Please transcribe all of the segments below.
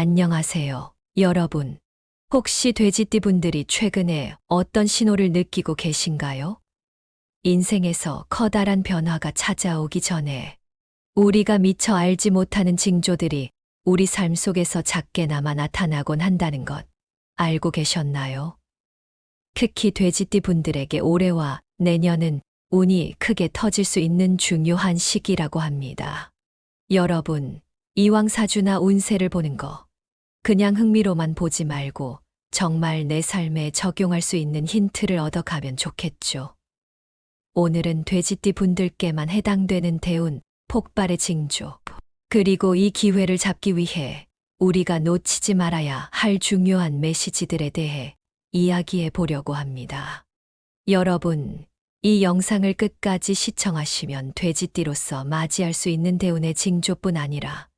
안녕하세요, 여러분. 혹시 돼지띠분들이 최근에 어떤 신호를 느끼고 계신가요? 인생에서 커다란 변화가 찾아오기 전에 우리가 미처 알지 못하는 징조들이 우리 삶 속에서 작게나마 나타나곤 한다는 것 알고 계셨나요? 특히 돼지띠분들에게 올해와 내년은 운이 크게 터질 수 있는 중요한 시기라고 합니다. 여러분, 이왕사주나 운세를 보는 거 그냥 흥미로만 보지 말고 정말 내 삶에 적용할 수 있는 힌트를 얻어가면 좋겠죠. 오늘은 돼지띠 분들께만 해당되는 대운, 폭발의 징조, 그리고 이 기회를 잡기 위해 우리가 놓치지 말아야 할 중요한 메시지들에 대해 이야기해 보려고 합니다. 여러분, 이 영상을 끝까지 시청하시면 돼지띠로서 맞이할 수 있는 대운의 징조뿐 아니라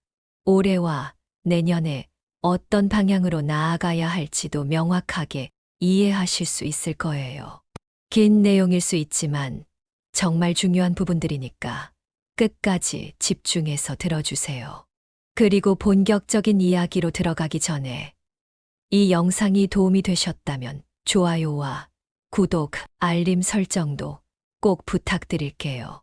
올해와 내년에 어떤 방향으로 나아가야 할지도 명확하게 이해하실 수 있을 거예요. 긴 내용일 수 있지만 정말 중요한 부분들이니까 끝까지 집중해서 들어주세요. 그리고 본격적인 이야기로 들어가기 전에 이 영상이 도움이 되셨다면 좋아요와 구독, 알림 설정도 꼭 부탁드릴게요.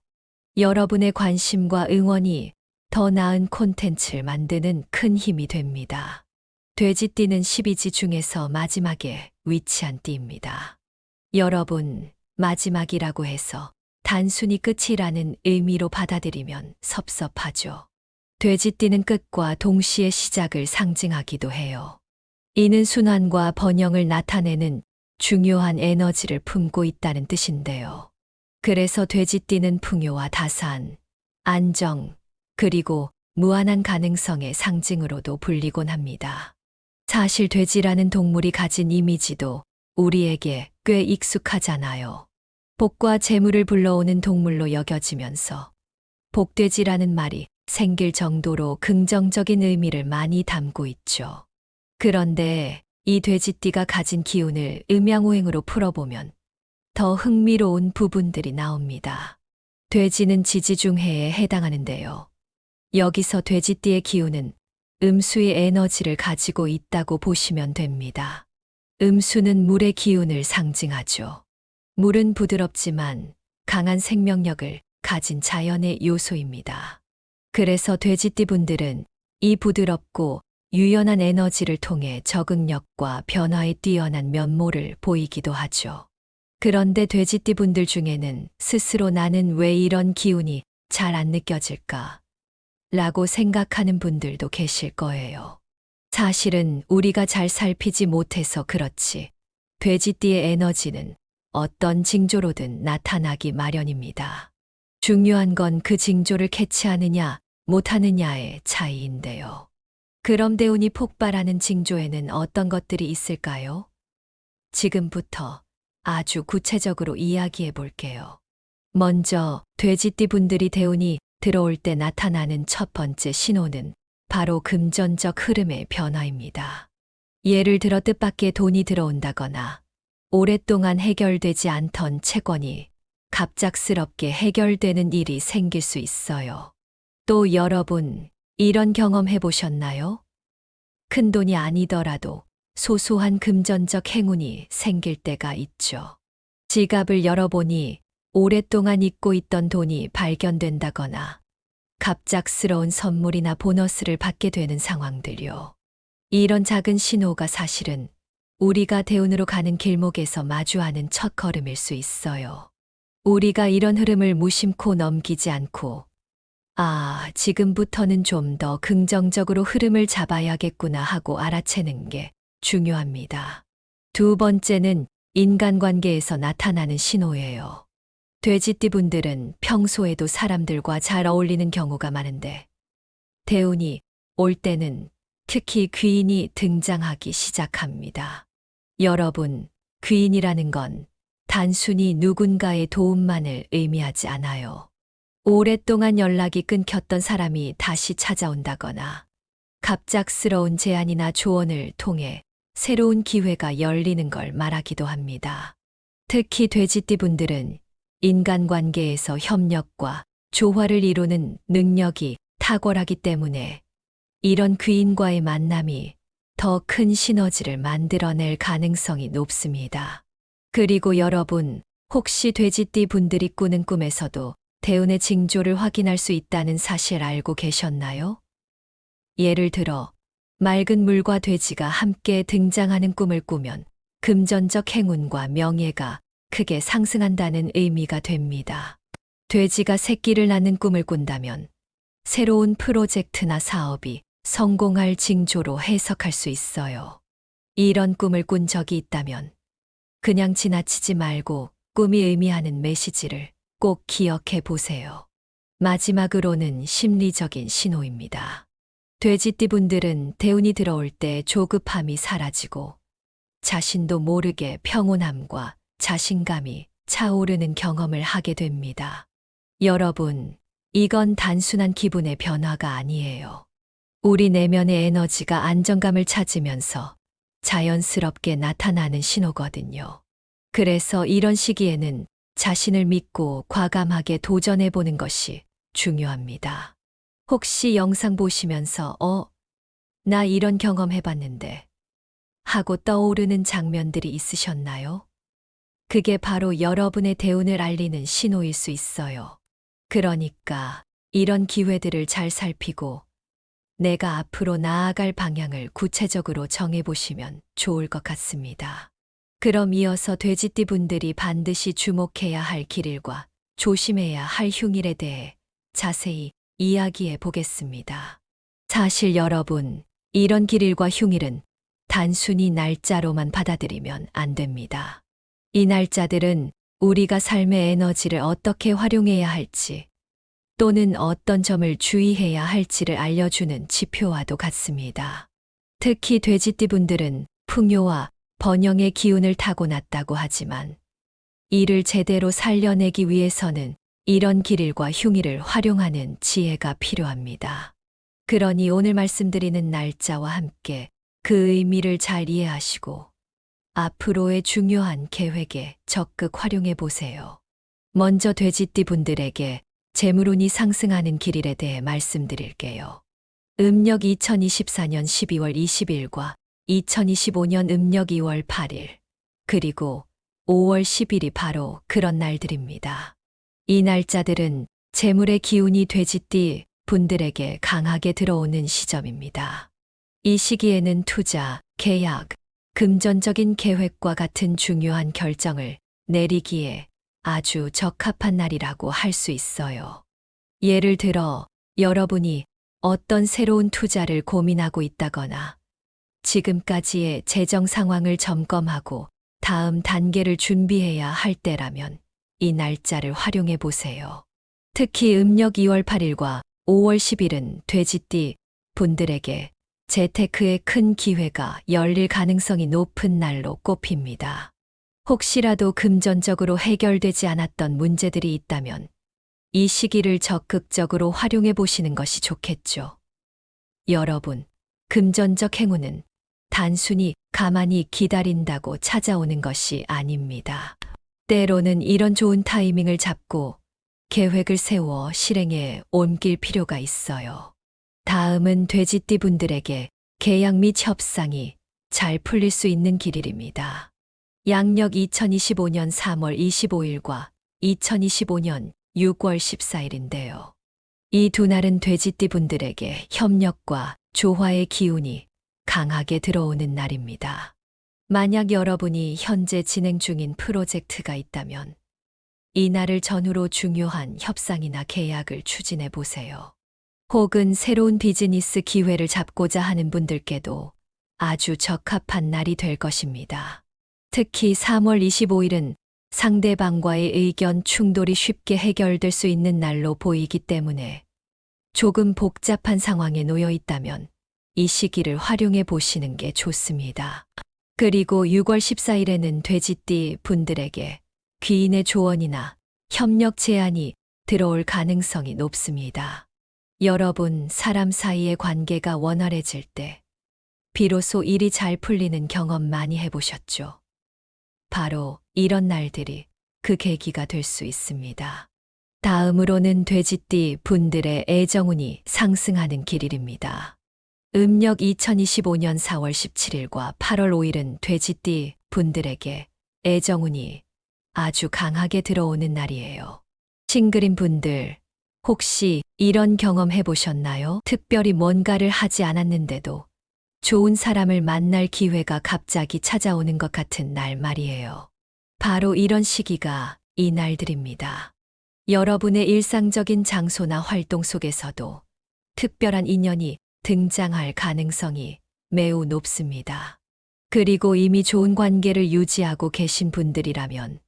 여러분의 관심과 응원이 더 나은 콘텐츠를 만드는 큰 힘이 됩니다. 돼지띠는 12지 중에서 마지막에 위치한 띠입니다. 여러분, 마지막이라고 해서 단순히 끝이라는 의미로 받아들이면 섭섭하죠. 돼지띠는 끝과 동시에 시작을 상징하기도 해요. 이는 순환과 번영을 나타내는 중요한 에너지를 품고 있다는 뜻인데요. 그래서 돼지띠는 풍요와 다산, 안정, 그리고 무한한 가능성의 상징으로도 불리곤 합니다. 사실 돼지라는 동물이 가진 이미지도 우리에게 꽤 익숙하잖아요. 복과 재물을 불러오는 동물로 여겨지면서 복돼지라는 말이 생길 정도로 긍정적인 의미를 많이 담고 있죠. 그런데 이 돼지띠가 가진 기운을 음양오행으로 풀어보면 더 흥미로운 부분들이 나옵니다. 돼지는 지지중해에 해당하는데요. 여기서 돼지띠의 기운은 음수의 에너지를 가지고 있다고 보시면 됩니다. 음수는 물의 기운을 상징하죠. 물은 부드럽지만 강한 생명력을 가진 자연의 요소입니다. 그래서 돼지띠 분들은 이 부드럽고 유연한 에너지를 통해 적응력과 변화에 뛰어난 면모를 보이기도 하죠. 그런데 돼지띠 분들 중에는 스스로 나는 왜 이런 기운이 잘 안 느껴질까? 라고 생각하는 분들도 계실 거예요. 사실은 우리가 잘 살피지 못해서 그렇지, 돼지띠의 에너지는 어떤 징조로든 나타나기 마련입니다. 중요한 건 그 징조를 캐치하느냐, 못하느냐의 차이인데요. 그럼 대운이 폭발하는 징조에는 어떤 것들이 있을까요? 지금부터 아주 구체적으로 이야기해 볼게요. 먼저 돼지띠 분들이 대운이 들어올 때 나타나는 첫 번째 신호는 바로 금전적 흐름의 변화입니다. 예를 들어 뜻밖의 돈이 들어온다거나 오랫동안 해결되지 않던 채권이 갑작스럽게 해결되는 일이 생길 수 있어요. 또 여러분, 이런 경험 해보셨나요? 큰 돈이 아니더라도 소소한 금전적 행운이 생길 때가 있죠. 지갑을 열어보니 오랫동안 잊고 있던 돈이 발견된다거나 갑작스러운 선물이나 보너스를 받게 되는 상황들요. 이런 작은 신호가 사실은 우리가 대운으로 가는 길목에서 마주하는 첫걸음일 수 있어요. 우리가 이런 흐름을 무심코 넘기지 않고 지금부터는 좀 더 긍정적으로 흐름을 잡아야겠구나 하고 알아채는 게 중요합니다. 두 번째는 인간관계에서 나타나는 신호예요. 돼지띠 분들은 평소에도 사람들과 잘 어울리는 경우가 많은데 대운이 올 때는 특히 귀인이 등장하기 시작합니다. 여러분, 귀인이라는 건 단순히 누군가의 도움만을 의미하지 않아요. 오랫동안 연락이 끊겼던 사람이 다시 찾아온다거나 갑작스러운 제안이나 조언을 통해 새로운 기회가 열리는 걸 말하기도 합니다. 특히 돼지띠 분들은 인간관계에서 협력과 조화를 이루는 능력이 탁월하기 때문에 이런 귀인과의 만남이 더 큰 시너지를 만들어낼 가능성이 높습니다. 그리고 여러분, 혹시 돼지띠 분들이 꾸는 꿈에서도 대운의 징조를 확인할 수 있다는 사실 알고 계셨나요? 예를 들어, 맑은 물과 돼지가 함께 등장하는 꿈을 꾸면 금전적 행운과 명예가 크게 상승한다는 의미가 됩니다. 돼지가 새끼를 낳는 꿈을 꾼다면 새로운 프로젝트나 사업이 성공할 징조로 해석할 수 있어요. 이런 꿈을 꾼 적이 있다면 그냥 지나치지 말고 꿈이 의미하는 메시지를 꼭 기억해 보세요. 마지막으로는 심리적인 신호입니다. 돼지띠 분들은 대운이 들어올 때 조급함이 사라지고 자신도 모르게 평온함과 자신감이 차오르는 경험을 하게 됩니다. 여러분, 이건 단순한 기분의 변화가 아니에요. 우리 내면의 에너지가 안정감을 찾으면서 자연스럽게 나타나는 신호거든요. 그래서 이런 시기에는 자신을 믿고 과감하게 도전해 보는 것이 중요합니다. 혹시 영상 보시면서 나 이런 경험 해봤는데 하고 떠오르는 장면들이 있으셨나요? 그게 바로 여러분의 대운을 알리는 신호일 수 있어요. 그러니까 이런 기회들을 잘 살피고 내가 앞으로 나아갈 방향을 구체적으로 정해보시면 좋을 것 같습니다. 그럼 이어서 돼지띠 분들이 반드시 주목해야 할 길일과 조심해야 할 흉일에 대해 자세히 이야기해 보겠습니다. 사실 여러분, 이런 길일과 흉일은 단순히 날짜로만 받아들이면 안 됩니다. 이 날짜들은 우리가 삶의 에너지를 어떻게 활용해야 할지 또는 어떤 점을 주의해야 할지를 알려주는 지표와도 같습니다. 특히 돼지띠 분들은 풍요와 번영의 기운을 타고났다고 하지만 이를 제대로 살려내기 위해서는 이런 길일과 흉일을 활용하는 지혜가 필요합니다. 그러니 오늘 말씀드리는 날짜와 함께 그 의미를 잘 이해하시고 앞으로의 중요한 계획에 적극 활용해 보세요. 먼저 돼지띠 분들에게 재물운이 상승하는 길일에 대해 말씀드릴게요. 음력 2024년 12월 20일과 2025년 음력 2월 8일, 그리고 5월 10일이 바로 그런 날들입니다. 이 날짜들은 재물의 기운이 돼지띠 분들에게 강하게 들어오는 시점입니다. 이 시기에는 투자, 계약, 금전적인 계획과 같은 중요한 결정을 내리기에 아주 적합한 날이라고 할 수 있어요. 예를 들어 여러분이 어떤 새로운 투자를 고민하고 있다거나 지금까지의 재정 상황을 점검하고 다음 단계를 준비해야 할 때라면 이 날짜를 활용해 보세요. 특히 음력 2월 8일과 5월 10일은 돼지띠 분들에게 재테크의 큰 기회가 열릴 가능성이 높은 날로 꼽힙니다. 혹시라도 금전적으로 해결되지 않았던 문제들이 있다면 이 시기를 적극적으로 활용해 보시는 것이 좋겠죠. 여러분, 금전적 행운은 단순히 가만히 기다린다고 찾아오는 것이 아닙니다. 때로는 이런 좋은 타이밍을 잡고 계획을 세워 실행에 옮길 필요가 있어요. 다음은 돼지띠 분들에게 계약 및 협상이 잘 풀릴 수 있는 길일입니다. 양력 2025년 3월 25일과 2025년 6월 14일인데요. 이 두 날은 돼지띠 분들에게 협력과 조화의 기운이 강하게 들어오는 날입니다. 만약 여러분이 현재 진행 중인 프로젝트가 있다면 이 날을 전후로 중요한 협상이나 계약을 추진해 보세요. 혹은 새로운 비즈니스 기회를 잡고자 하는 분들께도 아주 적합한 날이 될 것입니다. 특히 3월 25일은 상대방과의 의견 충돌이 쉽게 해결될 수 있는 날로 보이기 때문에 조금 복잡한 상황에 놓여 있다면 이 시기를 활용해 보시는 게 좋습니다. 그리고 6월 14일에는 돼지띠 분들에게 귀인의 조언이나 협력 제안이 들어올 가능성이 높습니다. 여러분, 사람 사이의 관계가 원활해질 때 비로소 일이 잘 풀리는 경험 많이 해보셨죠? 바로 이런 날들이 그 계기가 될 수 있습니다. 다음으로는 돼지띠 분들의 애정운이 상승하는 길일입니다. 음력 2025년 4월 17일과 8월 5일은 돼지띠 분들에게 애정운이 아주 강하게 들어오는 날이에요. 싱글인 분들, 혹시 이런 경험 해보셨나요? 특별히 뭔가를 하지 않았는데도 좋은 사람을 만날 기회가 갑자기 찾아오는 것 같은 날 말이에요. 바로 이런 시기가 이 날들입니다. 여러분의 일상적인 장소나 활동 속에서도 특별한 인연이 등장할 가능성이 매우 높습니다. 그리고 이미 좋은 관계를 유지하고 계신 분들이라면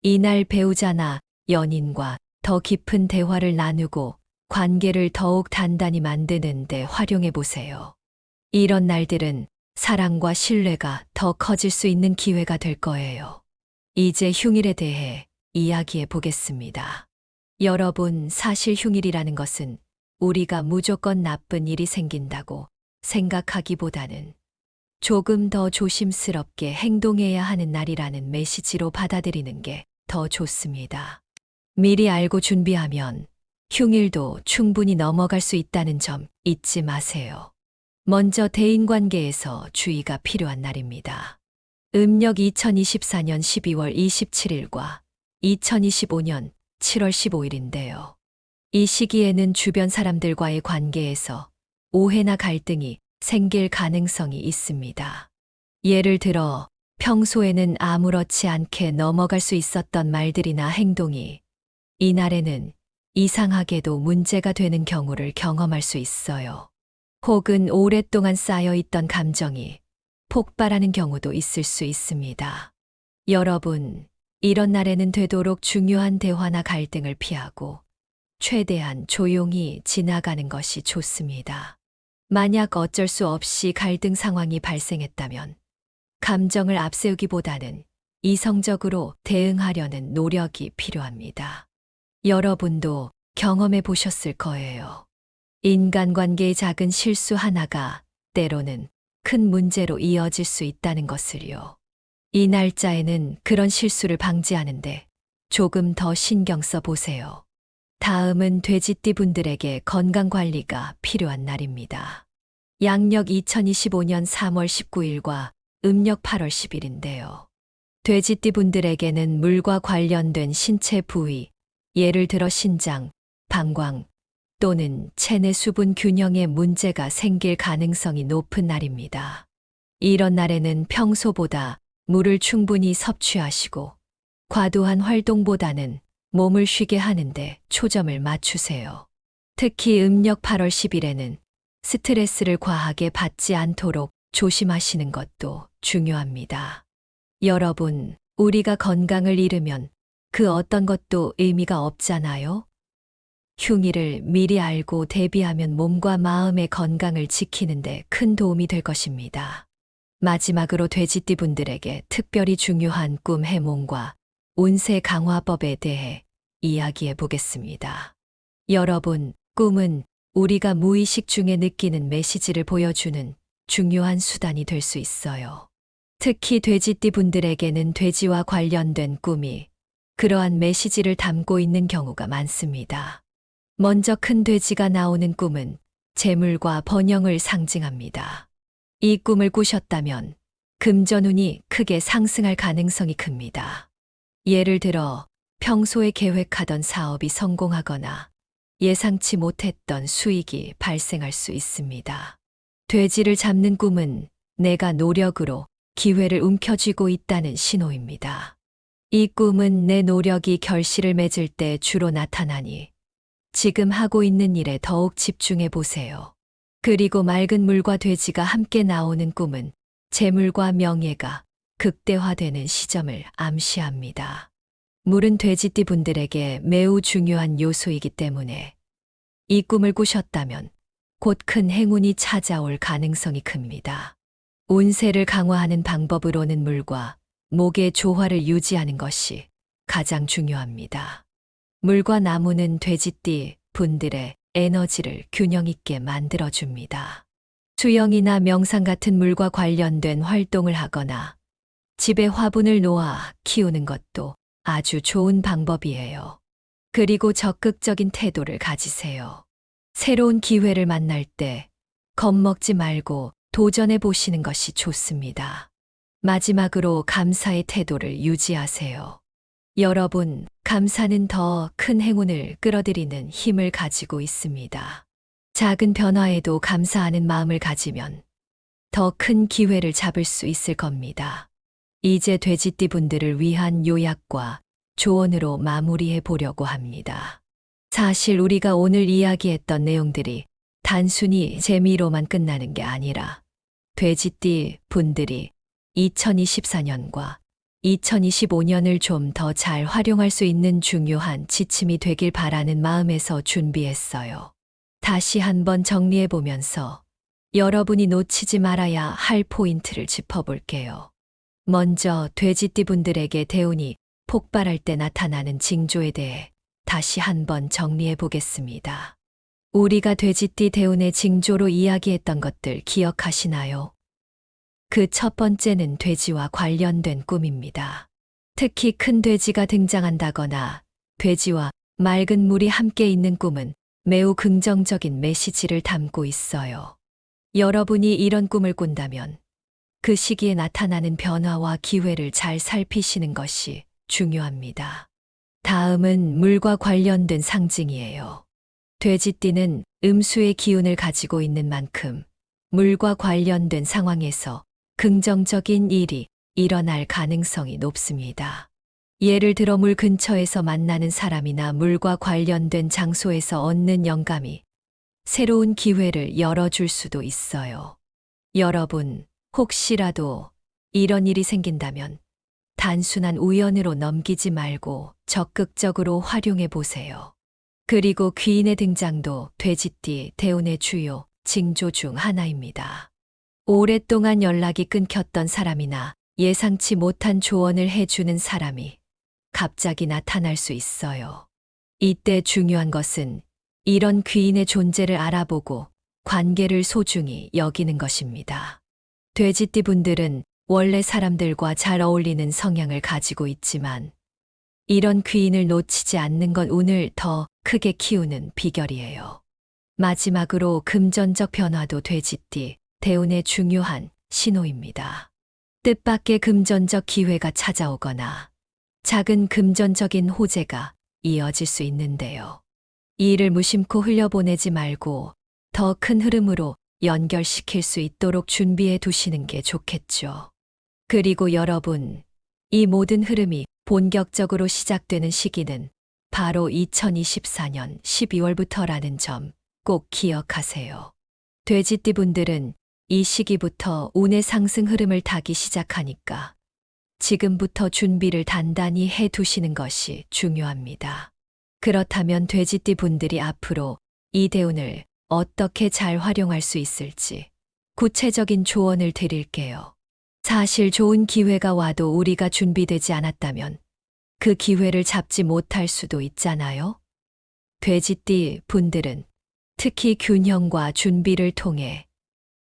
이날 배우자나 연인과 더 깊은 대화를 나누고 관계를 더욱 단단히 만드는 데 활용해 보세요. 이런 날들은 사랑과 신뢰가 더 커질 수 있는 기회가 될 거예요. 이제 흉일에 대해 이야기해 보겠습니다. 여러분, 사실 흉일이라는 것은 우리가 무조건 나쁜 일이 생긴다고 생각하기보다는 조금 더 조심스럽게 행동해야 하는 날이라는 메시지로 받아들이는 게 더 좋습니다. 미리 알고 준비하면 흉일도 충분히 넘어갈 수 있다는 점 잊지 마세요. 먼저 대인관계에서 주의가 필요한 날입니다. 음력 2024년 12월 27일과 2025년 7월 15일인데요. 이 시기에는 주변 사람들과의 관계에서 오해나 갈등이 생길 가능성이 있습니다. 예를 들어 평소에는 아무렇지 않게 넘어갈 수 있었던 말들이나 행동이 이날에는 이상하게도 문제가 되는 경우를 경험할 수 있어요. 혹은 오랫동안 쌓여있던 감정이 폭발하는 경우도 있을 수 있습니다. 여러분, 이런 날에는 되도록 중요한 대화나 갈등을 피하고 최대한 조용히 지나가는 것이 좋습니다. 만약 어쩔 수 없이 갈등 상황이 발생했다면 감정을 앞세우기보다는 이성적으로 대응하려는 노력이 필요합니다. 여러분도 경험해 보셨을 거예요. 인간관계의 작은 실수 하나가 때로는 큰 문제로 이어질 수 있다는 것을요. 이 날짜에는 그런 실수를 방지하는데 조금 더 신경 써 보세요. 다음은 돼지띠 분들에게 건강관리가 필요한 날입니다. 양력 2025년 3월 19일과 음력 8월 10일인데요. 돼지띠 분들에게는 물과 관련된 신체 부위, 예를 들어 신장, 방광 또는 체내 수분 균형에 문제가 생길 가능성이 높은 날입니다. 이런 날에는 평소보다 물을 충분히 섭취하시고 과도한 활동보다는 몸을 쉬게 하는데 초점을 맞추세요. 특히 음력 8월 10일에는 스트레스를 과하게 받지 않도록 조심하시는 것도 중요합니다. 여러분, 우리가 건강을 잃으면 그 어떤 것도 의미가 없잖아요? 흉일을 미리 알고 대비하면 몸과 마음의 건강을 지키는데 큰 도움이 될 것입니다. 마지막으로 돼지띠 분들에게 특별히 중요한 꿈 해몽과 운세 강화법에 대해 이야기해 보겠습니다. 여러분, 꿈은 우리가 무의식 중에 느끼는 메시지를 보여주는 중요한 수단이 될 수 있어요. 특히 돼지띠 분들에게는 돼지와 관련된 꿈이 그러한 메시지를 담고 있는 경우가 많습니다. 먼저 큰 돼지가 나오는 꿈은 재물과 번영을 상징합니다. 이 꿈을 꾸셨다면 금전운이 크게 상승할 가능성이 큽니다. 예를 들어 평소에 계획하던 사업이 성공하거나 예상치 못했던 수익이 발생할 수 있습니다. 돼지를 잡는 꿈은 내가 노력으로 기회를 움켜쥐고 있다는 신호입니다. 이 꿈은 내 노력이 결실을 맺을 때 주로 나타나니 지금 하고 있는 일에 더욱 집중해 보세요. 그리고 맑은 물과 돼지가 함께 나오는 꿈은 재물과 명예가 극대화되는 시점을 암시합니다. 물은 돼지띠 분들에게 매우 중요한 요소이기 때문에 이 꿈을 꾸셨다면 곧 큰 행운이 찾아올 가능성이 큽니다. 운세를 강화하는 방법으로는 물과 목의 조화를 유지하는 것이 가장 중요합니다. 물과 나무는 돼지띠 분들의 에너지를 균형 있게 만들어줍니다. 수영이나 명상 같은 물과 관련된 활동을 하거나 집에 화분을 놓아 키우는 것도 아주 좋은 방법이에요. 그리고 적극적인 태도를 가지세요. 새로운 기회를 만날 때 겁먹지 말고 도전해 보시는 것이 좋습니다. 마지막으로 감사의 태도를 유지하세요. 여러분, 감사는 더 큰 행운을 끌어들이는 힘을 가지고 있습니다. 작은 변화에도 감사하는 마음을 가지면 더 큰 기회를 잡을 수 있을 겁니다. 이제 돼지띠 분들을 위한 요약과 조언으로 마무리해 보려고 합니다. 사실 우리가 오늘 이야기했던 내용들이 단순히 재미로만 끝나는 게 아니라 돼지띠 분들이 2024년과 2025년을 좀 더 잘 활용할 수 있는 중요한 지침이 되길 바라는 마음에서 준비했어요. 다시 한번 정리해 보면서 여러분이 놓치지 말아야 할 포인트를 짚어볼게요. 먼저 돼지띠 분들에게 대운이 폭발할 때 나타나는 징조에 대해 다시 한번 정리해 보겠습니다. 우리가 돼지띠 대운의 징조로 이야기했던 것들 기억하시나요? 그 첫 번째는 돼지와 관련된 꿈입니다. 특히 큰 돼지가 등장한다거나 돼지와 맑은 물이 함께 있는 꿈은 매우 긍정적인 메시지를 담고 있어요. 여러분이 이런 꿈을 꾼다면 그 시기에 나타나는 변화와 기회를 잘 살피시는 것이 중요합니다. 다음은 물과 관련된 상징이에요. 돼지띠는 음수의 기운을 가지고 있는 만큼 물과 관련된 상황에서 긍정적인 일이 일어날 가능성이 높습니다. 예를 들어 물 근처에서 만나는 사람이나 물과 관련된 장소에서 얻는 영감이 새로운 기회를 열어줄 수도 있어요. 여러분, 혹시라도 이런 일이 생긴다면 단순한 우연으로 넘기지 말고 적극적으로 활용해 보세요. 그리고 귀인의 등장도 돼지띠 대운의 주요 징조 중 하나입니다. 오랫동안 연락이 끊겼던 사람이나 예상치 못한 조언을 해주는 사람이 갑자기 나타날 수 있어요. 이때 중요한 것은 이런 귀인의 존재를 알아보고 관계를 소중히 여기는 것입니다. 돼지띠 분들은 원래 사람들과 잘 어울리는 성향을 가지고 있지만 이런 귀인을 놓치지 않는 건 운을 더 크게 키우는 비결이에요. 마지막으로 금전적 변화도 돼지띠 대운의 중요한 신호입니다. 뜻밖의 금전적 기회가 찾아오거나 작은 금전적인 호재가 이어질 수 있는데요. 이 일을 무심코 흘려보내지 말고 더 큰 흐름으로 연결시킬 수 있도록 준비해 두시는 게 좋겠죠. 그리고 여러분, 이 모든 흐름이 본격적으로 시작되는 시기는 바로 2024년 12월부터라는 점 꼭 기억하세요. 돼지띠 분들은 이 시기부터 운의 상승 흐름을 타기 시작하니까 지금부터 준비를 단단히 해 두시는 것이 중요합니다. 그렇다면 돼지띠 분들이 앞으로 이 대운을 어떻게 잘 활용할 수 있을지 구체적인 조언을 드릴게요. 사실 좋은 기회가 와도 우리가 준비되지 않았다면 그 기회를 잡지 못할 수도 있잖아요. 돼지띠 분들은 특히 균형과 준비를 통해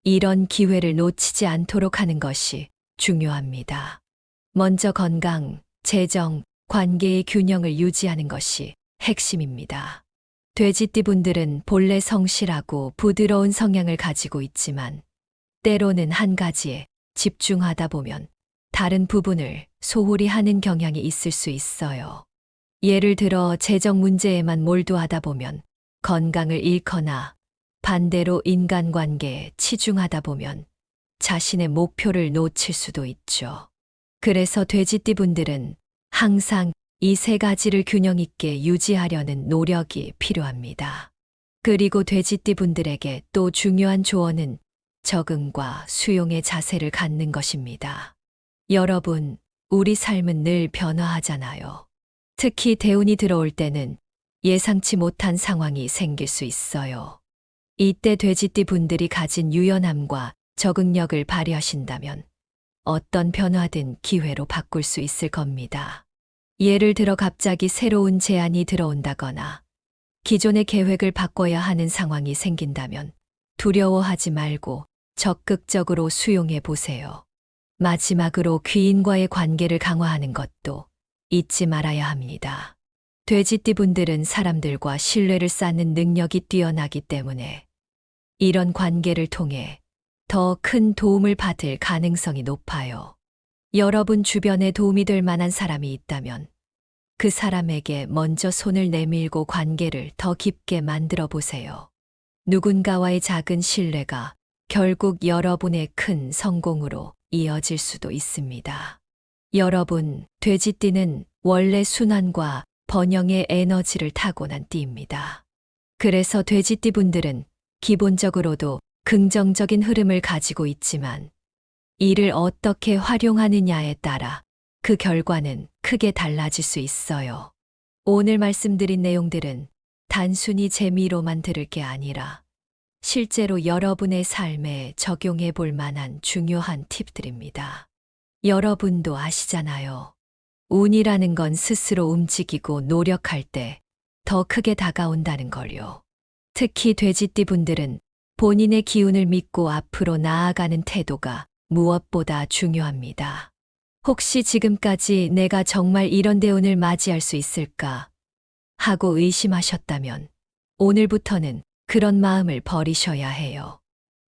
이런 기회를 놓치지 않도록 하는 것이 중요합니다. 먼저 건강, 재정, 관계의 균형을 유지하는 것이 핵심입니다. 돼지띠 분들은 본래 성실하고 부드러운 성향을 가지고 있지만 때로는 한 가지에 집중하다 보면 다른 부분을 소홀히 하는 경향이 있을 수 있어요. 예를 들어 재정 문제에만 몰두하다 보면 건강을 잃거나 반대로 인간관계에 치중하다 보면 자신의 목표를 놓칠 수도 있죠. 그래서 돼지띠 분들은 항상 이 세 가지를 균형 있게 유지하려는 노력이 필요합니다. 그리고 돼지띠 분들에게 또 중요한 조언은 적응과 수용의 자세를 갖는 것입니다. 여러분, 우리 삶은 늘 변화하잖아요. 특히 대운이 들어올 때는 예상치 못한 상황이 생길 수 있어요. 이때 돼지띠 분들이 가진 유연함과 적응력을 발휘하신다면 어떤 변화든 기회로 바꿀 수 있을 겁니다. 예를 들어 갑자기 새로운 제안이 들어온다거나 기존의 계획을 바꿔야 하는 상황이 생긴다면 두려워하지 말고 적극적으로 수용해 보세요. 마지막으로 귀인과의 관계를 강화하는 것도 잊지 말아야 합니다. 돼지띠 분들은 사람들과 신뢰를 쌓는 능력이 뛰어나기 때문에 이런 관계를 통해 더 큰 도움을 받을 가능성이 높아요. 여러분 주변에 도움이 될 만한 사람이 있다면 그 사람에게 먼저 손을 내밀고 관계를 더 깊게 만들어 보세요. 누군가와의 작은 신뢰가 결국 여러분의 큰 성공으로 이어질 수도 있습니다. 여러분, 돼지띠는 원래 순환과 번영의 에너지를 타고난 띠입니다. 그래서 돼지띠 분들은 기본적으로도 긍정적인 흐름을 가지고 있지만 이를 어떻게 활용하느냐에 따라 그 결과는 크게 달라질 수 있어요. 오늘 말씀드린 내용들은 단순히 재미로만 들을 게 아니라 실제로 여러분의 삶에 적용해 볼 만한 중요한 팁들입니다. 여러분도 아시잖아요. 운이라는 건 스스로 움직이고 노력할 때 더 크게 다가온다는 걸요. 특히 돼지띠 분들은 본인의 기운을 믿고 앞으로 나아가는 태도가 무엇보다 중요합니다. 혹시 지금까지 내가 정말 이런 대운을 맞이할 수 있을까 하고 의심하셨다면 오늘부터는 그런 마음을 버리셔야 해요.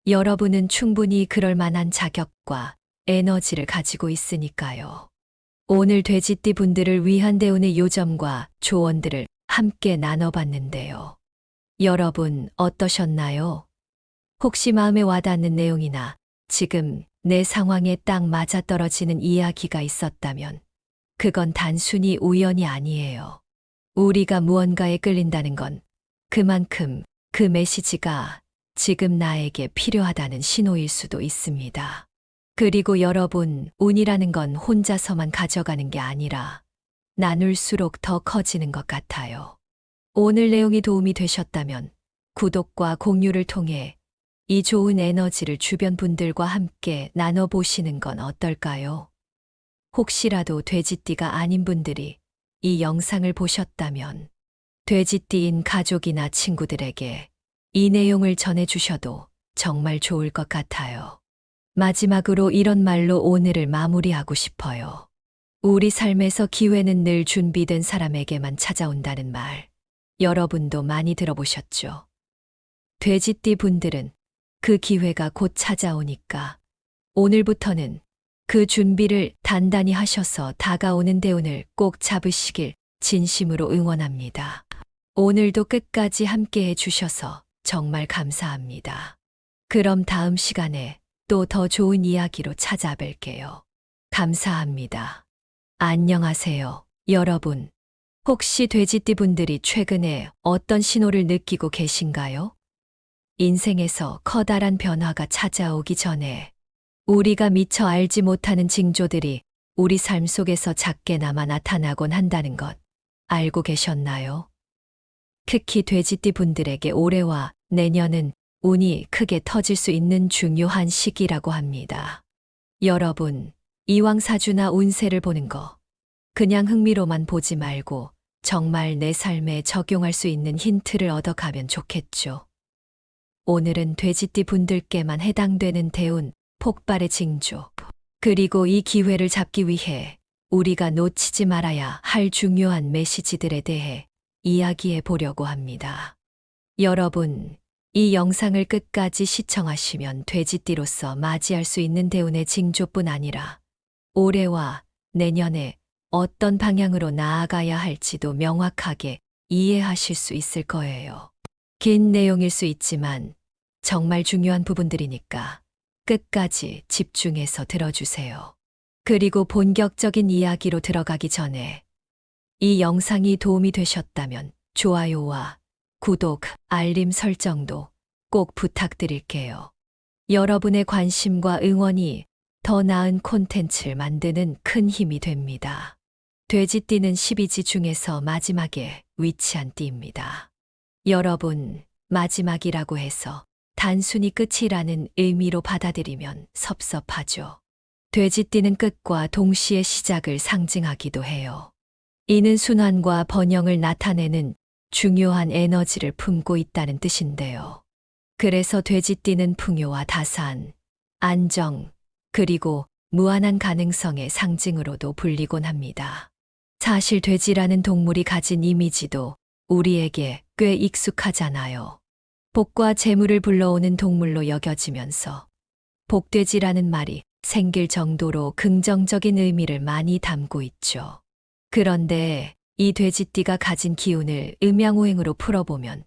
여러분은 충분히 그럴 만한 자격과 에너지를 가지고 있으니까요. 오늘 돼지띠 분들을 위한 대운의 요점과 조언들을 함께 나눠봤는데요. 여러분 어떠셨나요? 혹시 마음에 와닿는 내용이나 지금 내 상황에 딱 맞아떨어지는 이야기가 있었다면 그건 단순히 우연이 아니에요. 우리가 무언가에 끌린다는 건 그만큼 그 메시지가 지금 나에게 필요하다는 신호일 수도 있습니다. 그리고 여러분, 운이라는 건 혼자서만 가져가는 게 아니라 나눌수록 더 커지는 것 같아요. 오늘 내용이 도움이 되셨다면 구독과 공유를 통해 이 좋은 에너지를 주변 분들과 함께 나눠보시는 건 어떨까요? 혹시라도 돼지띠가 아닌 분들이 이 영상을 보셨다면 돼지띠인 가족이나 친구들에게 이 내용을 전해주셔도 정말 좋을 것 같아요. 마지막으로 이런 말로 오늘을 마무리하고 싶어요. 우리 삶에서 기회는 늘 준비된 사람에게만 찾아온다는 말. 여러분도 많이 들어보셨죠? 돼지띠 분들은 그 기회가 곧 찾아오니까 오늘부터는 그 준비를 단단히 하셔서 다가오는 대운을 꼭 잡으시길 진심으로 응원합니다. 오늘도 끝까지 함께 해주셔서 정말 감사합니다. 그럼 다음 시간에 또 더 좋은 이야기로 찾아뵐게요. 감사합니다. 안녕하세요, 여러분. 혹시 돼지띠 분들이 최근에 어떤 신호를 느끼고 계신가요? 인생에서 커다란 변화가 찾아오기 전에 우리가 미처 알지 못하는 징조들이 우리 삶 속에서 작게나마 나타나곤 한다는 것 알고 계셨나요? 특히 돼지띠 분들에게 올해와 내년은 운이 크게 터질 수 있는 중요한 시기라고 합니다. 여러분, 이왕사주나 운세를 보는 거 그냥 흥미로만 보지 말고 정말 내 삶에 적용할 수 있는 힌트를 얻어가면 좋겠죠. 오늘은 돼지띠 분들께만 해당되는 대운, 폭발의 징조, 그리고 이 기회를 잡기 위해 우리가 놓치지 말아야 할 중요한 메시지들에 대해 이야기해 보려고 합니다. 여러분, 이 영상을 끝까지 시청하시면 돼지띠로서 맞이할 수 있는 대운의 징조뿐 아니라 올해와 내년에 어떤 방향으로 나아가야 할지도 명확하게 이해하실 수 있을 거예요. 긴 내용일 수 있지만 정말 중요한 부분들이니까 끝까지 집중해서 들어주세요. 그리고 본격적인 이야기로 들어가기 전에 이 영상이 도움이 되셨다면 좋아요와 구독, 알림 설정도 꼭 부탁드릴게요. 여러분의 관심과 응원이 더 나은 콘텐츠를 만드는 큰 힘이 됩니다. 돼지띠는 12지 중에서 마지막에 위치한 띠입니다. 여러분, 마지막이라고 해서 단순히 끝이라는 의미로 받아들이면 섭섭하죠. 돼지띠는 끝과 동시에 시작을 상징하기도 해요. 이는 순환과 번영을 나타내는 중요한 에너지를 품고 있다는 뜻인데요. 그래서 돼지띠는 풍요와 다산, 안정, 그리고 무한한 가능성의 상징으로도 불리곤 합니다. 사실 돼지라는 동물이 가진 이미지도 우리에게 꽤 익숙하잖아요. 복과 재물을 불러오는 동물로 여겨지면서 복돼지라는 말이 생길 정도로 긍정적인 의미를 많이 담고 있죠. 그런데 이 돼지띠가 가진 기운을 음양오행으로 풀어보면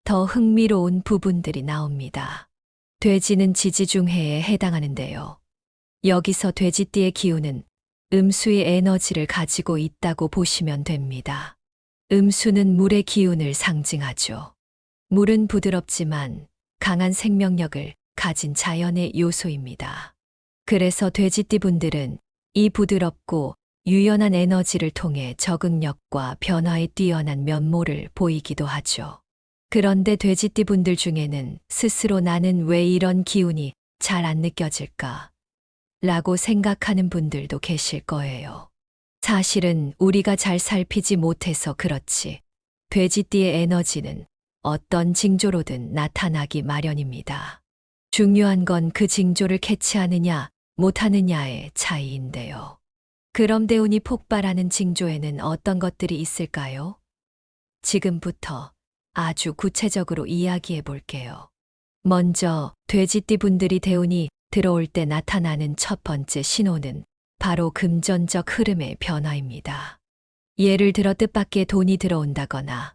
더 흥미로운 부분들이 나옵니다. 돼지는 지지중해에 해당하는데요. 여기서 돼지띠의 기운은 음수의 에너지를 가지고 있다고 보시면 됩니다. 음수는 물의 기운을 상징하죠. 물은 부드럽지만 강한 생명력을 가진 자연의 요소입니다. 그래서 돼지띠 분들은 이 부드럽고 유연한 에너지를 통해 적응력과 변화에 뛰어난 면모를 보이기도 하죠. 그런데 돼지띠 분들 중에는 스스로 나는 왜 이런 기운이 잘 안 느껴질까? 라고 생각하는 분들도 계실 거예요. 사실은 우리가 잘 살피지 못해서 그렇지, 돼지띠의 에너지는 어떤 징조로든 나타나기 마련입니다. 중요한 건 그 징조를 캐치하느냐, 못하느냐의 차이인데요. 그럼 대운이 폭발하는 징조에는 어떤 것들이 있을까요? 지금부터 아주 구체적으로 이야기해 볼게요. 먼저 돼지띠 분들이 대운이 들어올 때 나타나는 첫 번째 신호는 바로 금전적 흐름의 변화입니다. 예를 들어 뜻밖의 돈이 들어온다거나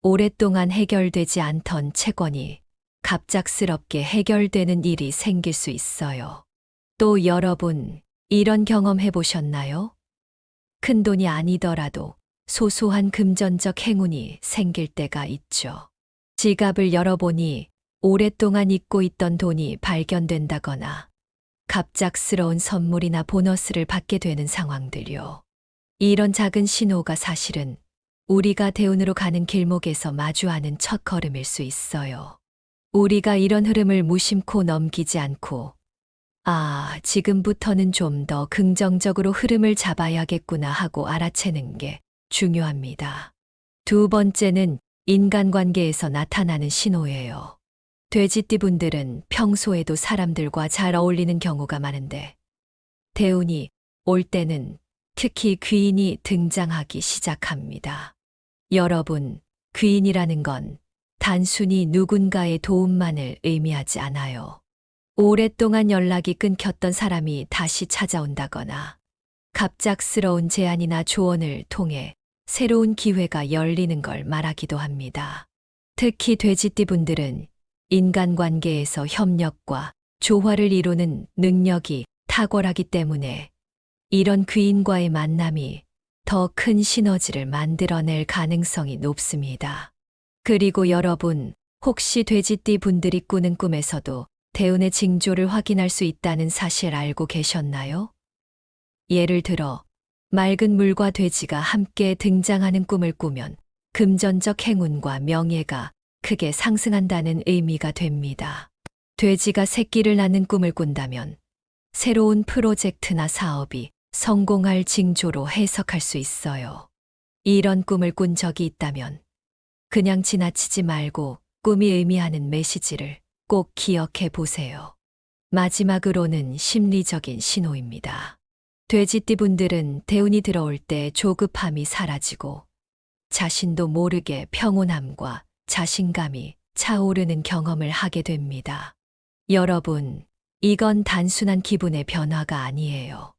오랫동안 해결되지 않던 채권이 갑작스럽게 해결되는 일이 생길 수 있어요. 또 여러분, 이런 경험 해보셨나요? 큰 돈이 아니더라도 소소한 금전적 행운이 생길 때가 있죠. 지갑을 열어보니 오랫동안 잊고 있던 돈이 발견된다거나 갑작스러운 선물이나 보너스를 받게 되는 상황들요. 이런 작은 신호가 사실은 우리가 대운으로 가는 길목에서 마주하는 첫 걸음일 수 있어요. 우리가 이런 흐름을 무심코 넘기지 않고 지금부터는 좀 더 긍정적으로 흐름을 잡아야겠구나 하고 알아채는 게 중요합니다. 두 번째는 인간관계에서 나타나는 신호예요. 돼지띠 분들은 평소에도 사람들과 잘 어울리는 경우가 많은데 대운이 올 때는 특히 귀인이 등장하기 시작합니다. 여러분, 귀인이라는 건 단순히 누군가의 도움만을 의미하지 않아요. 오랫동안 연락이 끊겼던 사람이 다시 찾아온다거나 갑작스러운 제안이나 조언을 통해 새로운 기회가 열리는 걸 말하기도 합니다. 특히 돼지띠 분들은 인간관계에서 협력과 조화를 이루는 능력이 탁월하기 때문에 이런 귀인과의 만남이 더 큰 시너지를 만들어낼 가능성이 높습니다. 그리고 여러분, 혹시 돼지띠 분들이 꾸는 꿈에서도 대운의 징조를 확인할 수 있다는 사실 알고 계셨나요? 예를 들어, 맑은 물과 돼지가 함께 등장하는 꿈을 꾸면 금전적 행운과 명예가 크게 상승한다는 의미가 됩니다. 돼지가 새끼를 낳는 꿈을 꾼다면 새로운 프로젝트나 사업이 성공할 징조로 해석할 수 있어요. 이런 꿈을 꾼 적이 있다면 그냥 지나치지 말고 꿈이 의미하는 메시지를 꼭 기억해 보세요. 마지막으로는 심리적인 신호입니다. 돼지띠 분들은 대운이 들어올 때 조급함이 사라지고 자신도 모르게 평온함과 자신감이 차오르는 경험을 하게 됩니다. 여러분, 이건 단순한 기분의 변화가 아니에요.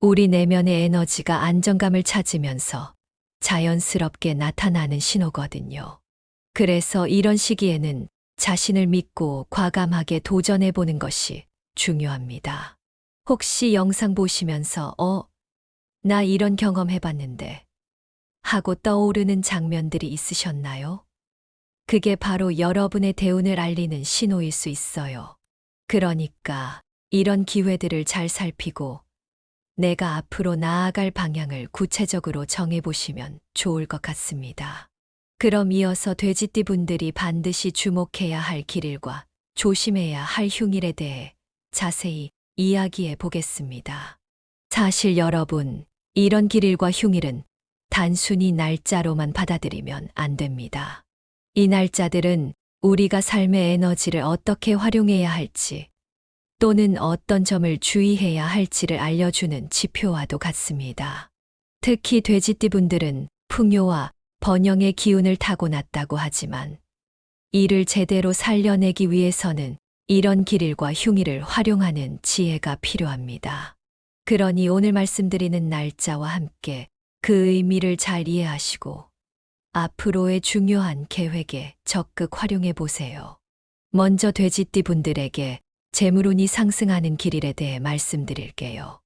우리 내면의 에너지가 안정감을 찾으면서 자연스럽게 나타나는 신호거든요. 그래서 이런 시기에는 자신을 믿고 과감하게 도전해보는 것이 중요합니다. 혹시 영상 보시면서 나 이런 경험 해봤는데 하고 떠오르는 장면들이 있으셨나요? 그게 바로 여러분의 대운을 알리는 신호일 수 있어요. 그러니까 이런 기회들을 잘 살피고 내가 앞으로 나아갈 방향을 구체적으로 정해보시면 좋을 것 같습니다. 그럼 이어서 돼지띠 분들이 반드시 주목해야 할 길일과 조심해야 할 흉일에 대해 자세히 이야기해 보겠습니다. 사실 여러분, 이런 길일과 흉일은 단순히 날짜로만 받아들이면 안 됩니다. 이 날짜들은 우리가 삶의 에너지를 어떻게 활용해야 할지 또는 어떤 점을 주의해야 할지를 알려주는 지표와도 같습니다. 특히 돼지띠 분들은 풍요와 번영의 기운을 타고났다고 하지만 이를 제대로 살려내기 위해서는 이런 기릴과 흉일을 활용하는 지혜가 필요합니다. 그러니 오늘 말씀드리는 날짜와 함께 그 의미를 잘 이해하시고 앞으로의 중요한 계획에 적극 활용해 보세요. 먼저 돼지띠 분들에게 재물운이 상승하는 길일에 대해 말씀드릴게요.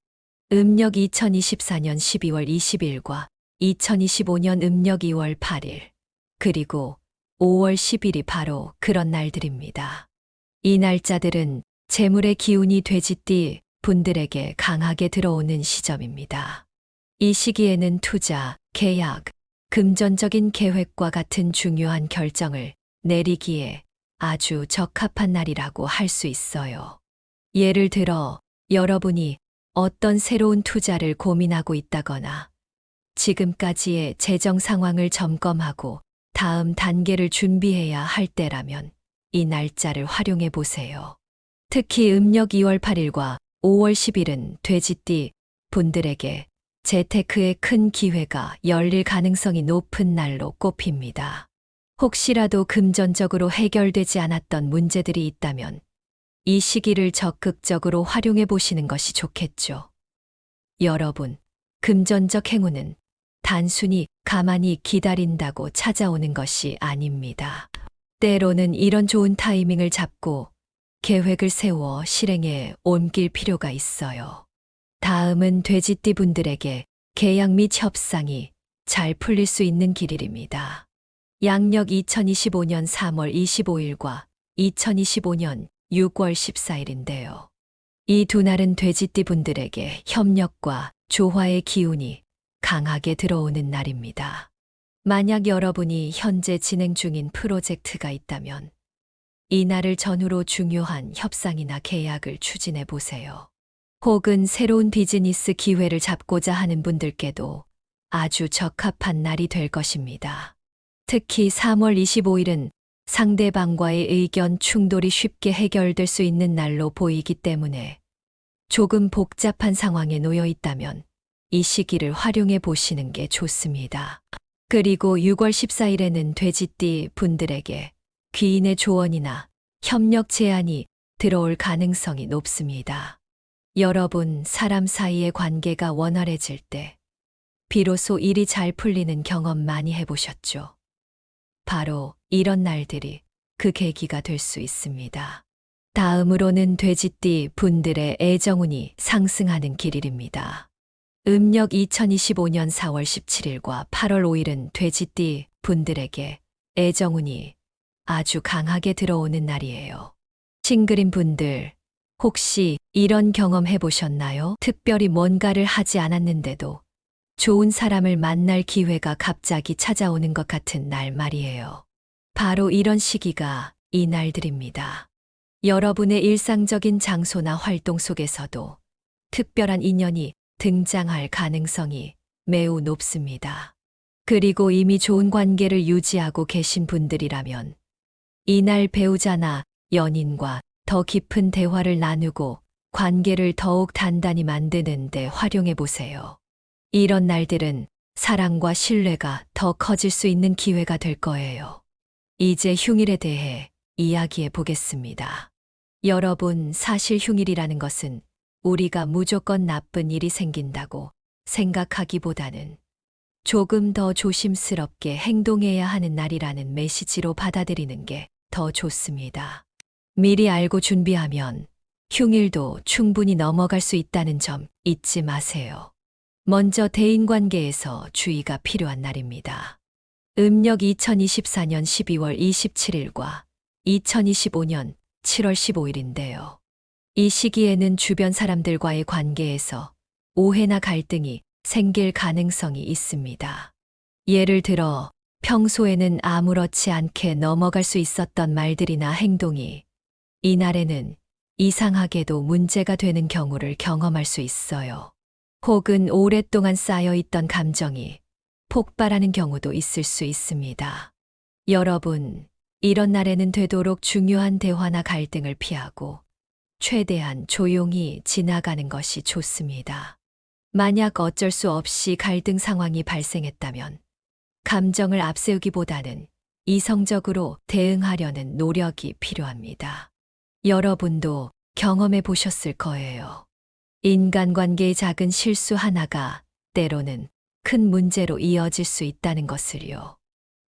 음력 2024년 12월 20일과 2025년 음력 2월 8일, 그리고 5월 10일이 바로 그런 날들입니다. 이 날짜들은 재물의 기운이 돼지띠 분들에게 강하게 들어오는 시점입니다. 이 시기에는 투자, 계약, 금전적인 계획과 같은 중요한 결정을 내리기에 아주 적합한 날이라고 할 수 있어요. 예를 들어 여러분이 어떤 새로운 투자를 고민하고 있다거나 지금까지의 재정 상황을 점검하고 다음 단계를 준비해야 할 때라면 이 날짜를 활용해 보세요. 특히 음력 2월 8일과 5월 10일은 돼지띠 분들에게 재테크의 큰 기회가 열릴 가능성이 높은 날로 꼽힙니다. 혹시라도 금전적으로 해결되지 않았던 문제들이 있다면 이 시기를 적극적으로 활용해 보시는 것이 좋겠죠. 여러분, 금전적 행운은 단순히 가만히 기다린다고 찾아오는 것이 아닙니다. 때로는 이런 좋은 타이밍을 잡고 계획을 세워 실행에 옮길 필요가 있어요. 다음은 돼지띠 분들에게 계약 및 협상이 잘 풀릴 수 있는 길일입니다. 양력 2025년 3월 25일과 2025년 6월 14일인데요. 이 두 날은 돼지띠 분들에게 협력과 조화의 기운이 강하게 들어오는 날입니다. 만약 여러분이 현재 진행 중인 프로젝트가 있다면 이 날을 전후로 중요한 협상이나 계약을 추진해 보세요. 혹은 새로운 비즈니스 기회를 잡고자 하는 분들께도 아주 적합한 날이 될 것입니다. 특히 3월 25일은 상대방과의 의견 충돌이 쉽게 해결될 수 있는 날로 보이기 때문에 조금 복잡한 상황에 놓여 있다면 이 시기를 활용해 보시는 게 좋습니다. 그리고 6월 14일에는 돼지띠 분들에게 귀인의 조언이나 협력 제안이 들어올 가능성이 높습니다. 여러분, 사람 사이의 관계가 원활해질 때 비로소 일이 잘 풀리는 경험 많이 해보셨죠? 바로 이런 날들이 그 계기가 될 수 있습니다. 다음으로는 돼지띠 분들의 애정운이 상승하는 길일입니다. 음력 2025년 4월 17일과 8월 5일은 돼지띠 분들에게 애정운이 아주 강하게 들어오는 날이에요. 싱글인 분들, 혹시 이런 경험 해보셨나요? 특별히 뭔가를 하지 않았는데도 좋은 사람을 만날 기회가 갑자기 찾아오는 것 같은 날 말이에요. 바로 이런 시기가 이 날들입니다. 여러분의 일상적인 장소나 활동 속에서도 특별한 인연이 등장할 가능성이 매우 높습니다. 그리고 이미 좋은 관계를 유지하고 계신 분들이라면 이날 배우자나 연인과 더 깊은 대화를 나누고 관계를 더욱 단단히 만드는 데 활용해 보세요. 이런 날들은 사랑과 신뢰가 더 커질 수 있는 기회가 될 거예요. 이제 흉일에 대해 이야기해 보겠습니다. 여러분, 사실 흉일이라는 것은 우리가 무조건 나쁜 일이 생긴다고 생각하기보다는 조금 더 조심스럽게 행동해야 하는 날이라는 메시지로 받아들이는 게 더 좋습니다. 미리 알고 준비하면 흉일도 충분히 넘어갈 수 있다는 점 잊지 마세요. 먼저 대인관계에서 주의가 필요한 날입니다. 음력 2024년 12월 27일과 2025년 7월 15일인데요. 이 시기에는 주변 사람들과의 관계에서 오해나 갈등이 생길 가능성이 있습니다. 예를 들어 평소에는 아무렇지 않게 넘어갈 수 있었던 말들이나 행동이 이날에는 이상하게도 문제가 되는 경우를 경험할 수 있어요. 혹은 오랫동안 쌓여있던 감정이 폭발하는 경우도 있을 수 있습니다. 여러분, 이런 날에는 되도록 중요한 대화나 갈등을 피하고 최대한 조용히 지나가는 것이 좋습니다. 만약 어쩔 수 없이 갈등 상황이 발생했다면 감정을 앞세우기보다는 이성적으로 대응하려는 노력이 필요합니다. 여러분도 경험해 보셨을 거예요. 인간관계의 작은 실수 하나가 때로는 큰 문제로 이어질 수 있다는 것을요.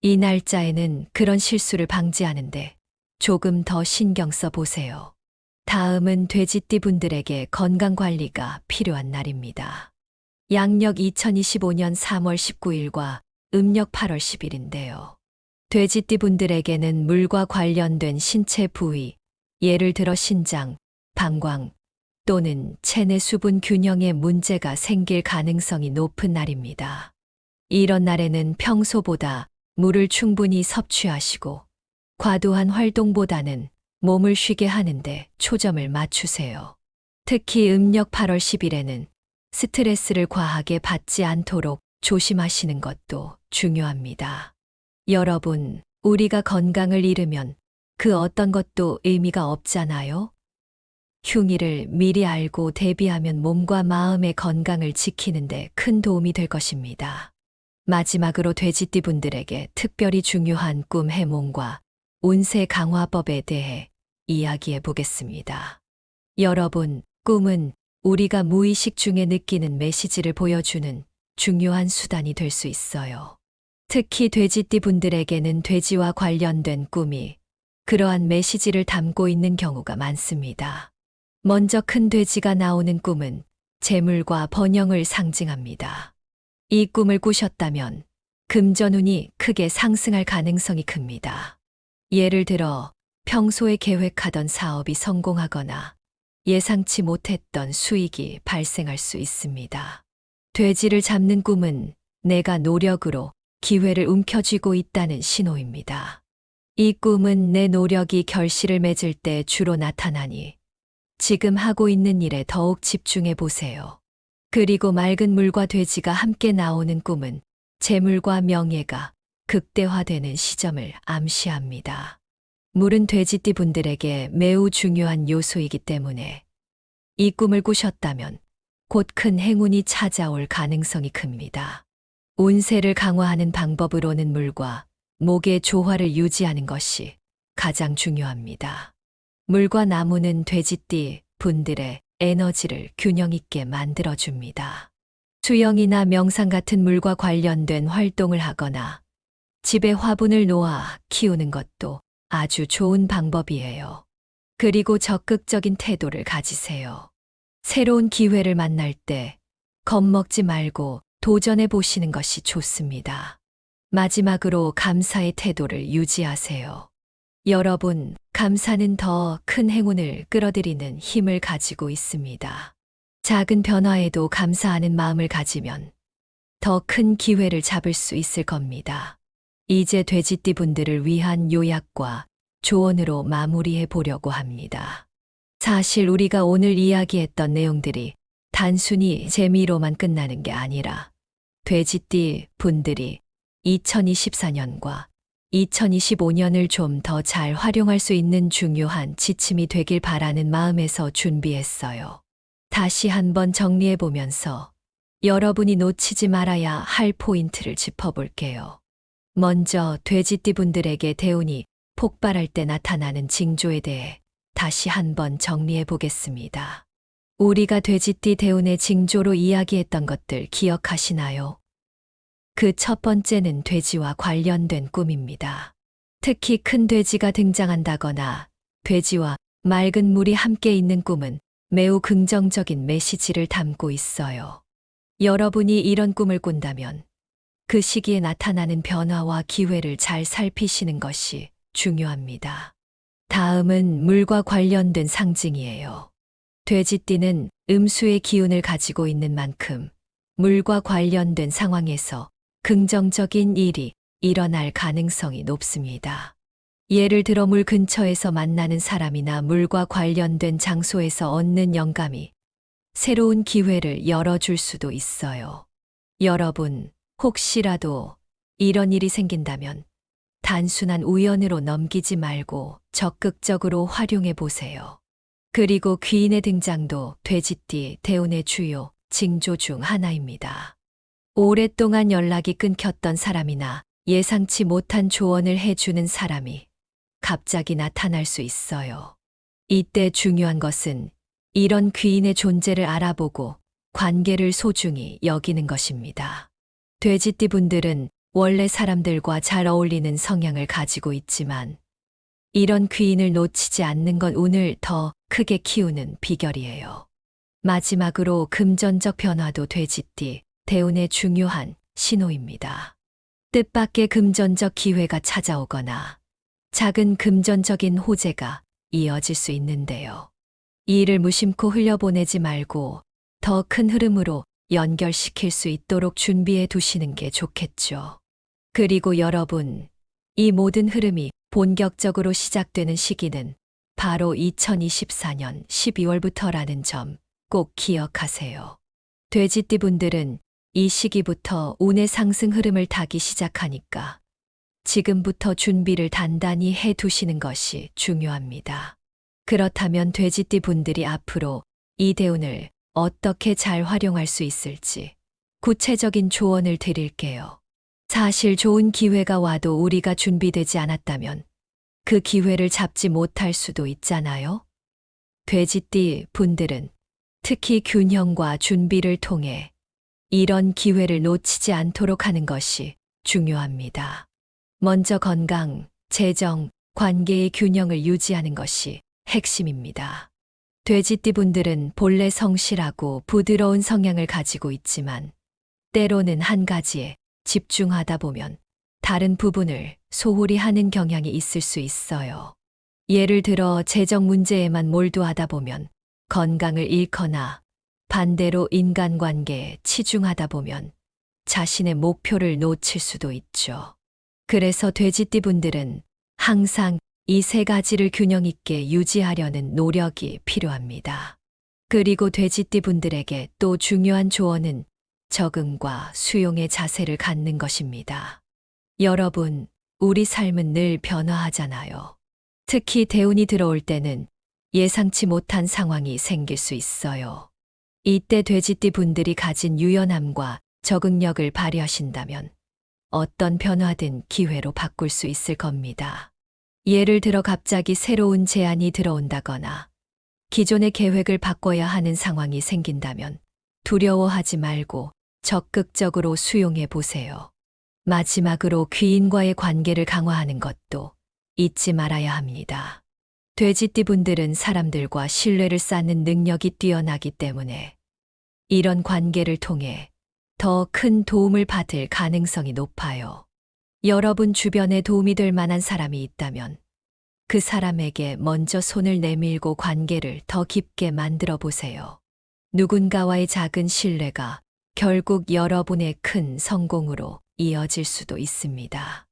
이 날짜에는 그런 실수를 방지하는데 조금 더 신경 써 보세요. 다음은 돼지띠 분들에게 건강 관리가 필요한 날입니다. 양력 2025년 3월 19일과 음력 8월 10일인데요. 돼지띠 분들에게는 물과 관련된 신체 부위, 예를 들어 신장, 방광 또는 체내 수분 균형에 문제가 생길 가능성이 높은 날입니다. 이런 날에는 평소보다 물을 충분히 섭취하시고 과도한 활동보다는 몸을 쉬게 하는데 초점을 맞추세요. 특히 음력 8월 10일에는 스트레스를 과하게 받지 않도록 조심하시는 것도 중요합니다. 여러분, 우리가 건강을 잃으면 그 어떤 것도 의미가 없잖아요? 흉일을 미리 알고 대비하면 몸과 마음의 건강을 지키는데 큰 도움이 될 것입니다. 마지막으로 돼지띠 분들에게 특별히 중요한 꿈 해몽과 운세 강화법에 대해 이야기해 보겠습니다. 여러분, 꿈은 우리가 무의식 중에 느끼는 메시지를 보여주는 중요한 수단이 될 수 있어요. 특히 돼지띠 분들에게는 돼지와 관련된 꿈이 그러한 메시지를 담고 있는 경우가 많습니다. 먼저 큰 돼지가 나오는 꿈은 재물과 번영을 상징합니다. 이 꿈을 꾸셨다면 금전운이 크게 상승할 가능성이 큽니다. 예를 들어 평소에 계획하던 사업이 성공하거나 예상치 못했던 수익이 발생할 수 있습니다. 돼지를 잡는 꿈은 내가 노력으로 기회를 움켜쥐고 있다는 신호입니다. 이 꿈은 내 노력이 결실을 맺을 때 주로 나타나니 지금 하고 있는 일에 더욱 집중해 보세요. 그리고 맑은 물과 돼지가 함께 나오는 꿈은 재물과 명예가 극대화되는 시점을 암시합니다. 물은 돼지띠 분들에게 매우 중요한 요소이기 때문에 이 꿈을 꾸셨다면 곧 큰 행운이 찾아올 가능성이 큽니다. 운세를 강화하는 방법으로는 물과 목의 조화를 유지하는 것이 가장 중요합니다. 물과 나무는 돼지띠 분들의 에너지를 균형 있게 만들어줍니다. 수영이나 명상 같은 물과 관련된 활동을 하거나 집에 화분을 놓아 키우는 것도 아주 좋은 방법이에요. 그리고 적극적인 태도를 가지세요. 새로운 기회를 만날 때 겁먹지 말고 도전해 보시는 것이 좋습니다. 마지막으로 감사의 태도를 유지하세요. 여러분, 감사는 더 큰 행운을 끌어들이는 힘을 가지고 있습니다. 작은 변화에도 감사하는 마음을 가지면 더 큰 기회를 잡을 수 있을 겁니다. 이제 돼지띠 분들을 위한 요약과 조언으로 마무리해 보려고 합니다. 사실 우리가 오늘 이야기했던 내용들이 단순히 재미로만 끝나는 게 아니라 돼지띠 분들이 2024년과 2025년을 좀 더 잘 활용할 수 있는 중요한 지침이 되길 바라는 마음에서 준비했어요. 다시 한번 정리해 보면서 여러분이 놓치지 말아야 할 포인트를 짚어볼게요. 먼저 돼지띠 분들에게 대운이 폭발할 때 나타나는 징조에 대해 다시 한번 정리해 보겠습니다. 우리가 돼지띠 대운의 징조로 이야기했던 것들 기억하시나요? 그 첫 번째는 돼지와 관련된 꿈입니다. 특히 큰 돼지가 등장한다거나 돼지와 맑은 물이 함께 있는 꿈은 매우 긍정적인 메시지를 담고 있어요. 여러분이 이런 꿈을 꾼다면 그 시기에 나타나는 변화와 기회를 잘 살피시는 것이 중요합니다. 다음은 물과 관련된 상징이에요. 돼지띠는 음수의 기운을 가지고 있는 만큼 물과 관련된 상황에서 긍정적인 일이 일어날 가능성이 높습니다. 예를 들어 물 근처에서 만나는 사람이나 물과 관련된 장소에서 얻는 영감이 새로운 기회를 열어줄 수도 있어요. 여러분, 혹시라도 이런 일이 생긴다면 단순한 우연으로 넘기지 말고 적극적으로 활용해 보세요. 그리고 귀인의 등장도 돼지띠 대운의 주요 징조 중 하나입니다. 오랫동안 연락이 끊겼던 사람이나 예상치 못한 조언을 해주는 사람이 갑자기 나타날 수 있어요. 이때 중요한 것은 이런 귀인의 존재를 알아보고 관계를 소중히 여기는 것입니다. 돼지띠 분들은 원래 사람들과 잘 어울리는 성향을 가지고 있지만 이런 귀인을 놓치지 않는 건 운을 더 크게 키우는 비결이에요. 마지막으로 금전적 변화도 돼지띠, 대운의 중요한 신호입니다. 뜻밖의 금전적 기회가 찾아오거나 작은 금전적인 호재가 이어질 수 있는데요. 이 일을 무심코 흘려보내지 말고 더 큰 흐름으로 연결시킬 수 있도록 준비해 두시는 게 좋겠죠. 그리고 여러분, 이 모든 흐름이 본격적으로 시작되는 시기는 바로 2024년 12월부터라는 점 꼭 기억하세요. 돼지띠 분들은 이 시기부터 운의 상승 흐름을 타기 시작하니까 지금부터 준비를 단단히 해 두시는 것이 중요합니다. 그렇다면 돼지띠 분들이 앞으로 이 대운을 어떻게 잘 활용할 수 있을지 구체적인 조언을 드릴게요. 사실 좋은 기회가 와도 우리가 준비되지 않았다면 그 기회를 잡지 못할 수도 있잖아요. 돼지띠 분들은 특히 균형과 준비를 통해 이런 기회를 놓치지 않도록 하는 것이 중요합니다. 먼저 건강, 재정, 관계의 균형을 유지하는 것이 핵심입니다. 돼지띠 분들은 본래 성실하고 부드러운 성향을 가지고 있지만 때로는 한 가지에 집중하다 보면 다른 부분을 소홀히 하는 경향이 있을 수 있어요. 예를 들어 재정 문제에만 몰두하다 보면 건강을 잃거나 반대로 인간관계에 치중하다 보면 자신의 목표를 놓칠 수도 있죠. 그래서 돼지띠 분들은 항상 이 세 가지를 균형 있게 유지하려는 노력이 필요합니다. 그리고 돼지띠 분들에게 또 중요한 조언은 적응과 수용의 자세를 갖는 것입니다. 여러분, 우리 삶은 늘 변화하잖아요. 특히 대운이 들어올 때는 예상치 못한 상황이 생길 수 있어요. 이때 돼지띠 분들이 가진 유연함과 적응력을 발휘하신다면 어떤 변화든 기회로 바꿀 수 있을 겁니다. 예를 들어 갑자기 새로운 제안이 들어온다거나 기존의 계획을 바꿔야 하는 상황이 생긴다면 두려워하지 말고 적극적으로 수용해 보세요. 마지막으로 귀인과의 관계를 강화하는 것도 잊지 말아야 합니다. 돼지띠 분들은 사람들과 신뢰를 쌓는 능력이 뛰어나기 때문에 이런 관계를 통해 더 큰 도움을 받을 가능성이 높아요. 여러분 주변에 도움이 될 만한 사람이 있다면 그 사람에게 먼저 손을 내밀고 관계를 더 깊게 만들어 보세요. 누군가와의 작은 신뢰가 결국 여러분의 큰 성공으로 이어질 수도 있습니다.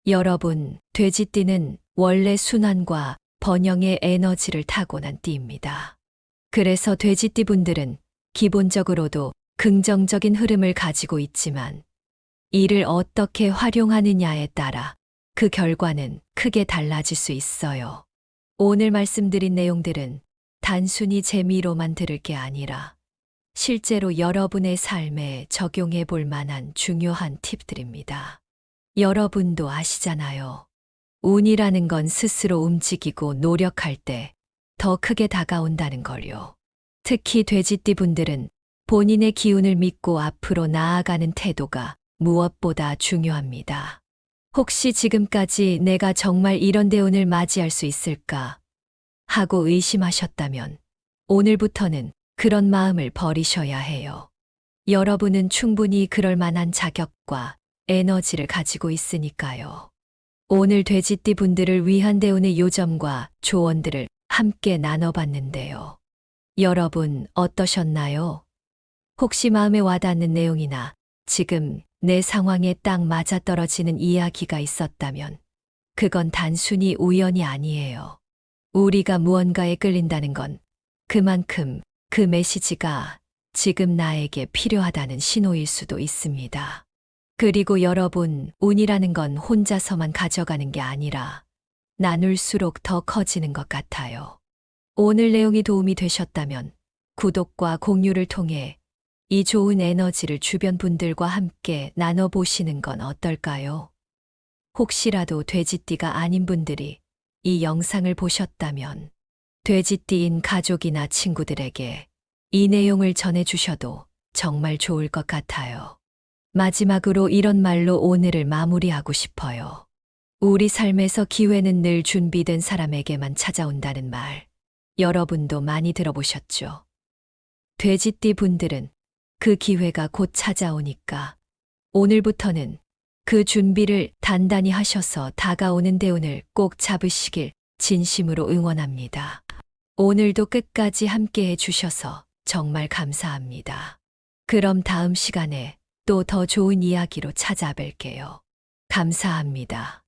여러분, 돼지띠는 원래 순환과 번영의 에너지를 타고난 띠입니다. 그래서 돼지띠 분들은 기본적으로도 긍정적인 흐름을 가지고 있지만 이를 어떻게 활용하느냐에 따라 그 결과는 크게 달라질 수 있어요. 오늘 말씀드린 내용들은 단순히 재미로만 들을 게 아니라 실제로 여러분의 삶에 적용해 볼 만한 중요한 팁들입니다. 여러분도 아시잖아요. 운이라는 건 스스로 움직이고 노력할 때 더 크게 다가온다는 걸요. 특히 돼지띠 분들은 본인의 기운을 믿고 앞으로 나아가는 태도가 무엇보다 중요합니다. 혹시 지금까지 내가 정말 이런 대운을 맞이할 수 있을까 하고 의심하셨다면 오늘부터는 그런 마음을 버리셔야 해요. 여러분은 충분히 그럴 만한 자격과 에너지를 가지고 있으니까요. 오늘 돼지띠 분들을 위한 대운의 요점과 조언들을 함께 나눠봤는데요. 여러분 어떠셨나요? 혹시 마음에 와닿는 내용이나 지금 내 상황에 딱 맞아떨어지는 이야기가 있었다면 그건 단순히 우연이 아니에요. 우리가 무언가에 끌린다는 건 그만큼 그 메시지가 지금 나에게 필요하다는 신호일 수도 있습니다. 그리고 여러분, 운이라는 건 혼자서만 가져가는 게 아니라 나눌수록 더 커지는 것 같아요. 오늘 내용이 도움이 되셨다면 구독과 공유를 통해 이 좋은 에너지를 주변 분들과 함께 나눠보시는 건 어떨까요? 혹시라도 돼지띠가 아닌 분들이 이 영상을 보셨다면 돼지띠인 가족이나 친구들에게 이 내용을 전해주셔도 정말 좋을 것 같아요. 마지막으로 이런 말로 오늘을 마무리하고 싶어요. 우리 삶에서 기회는 늘 준비된 사람에게만 찾아온다는 말. 여러분도 많이 들어보셨죠? 돼지띠 분들은 그 기회가 곧 찾아오니까 오늘부터는 그 준비를 단단히 하셔서 다가오는 대운을 꼭 잡으시길 진심으로 응원합니다. 오늘도 끝까지 함께 해주셔서 정말 감사합니다. 그럼 다음 시간에 또 더 좋은 이야기로 찾아뵐게요. 감사합니다.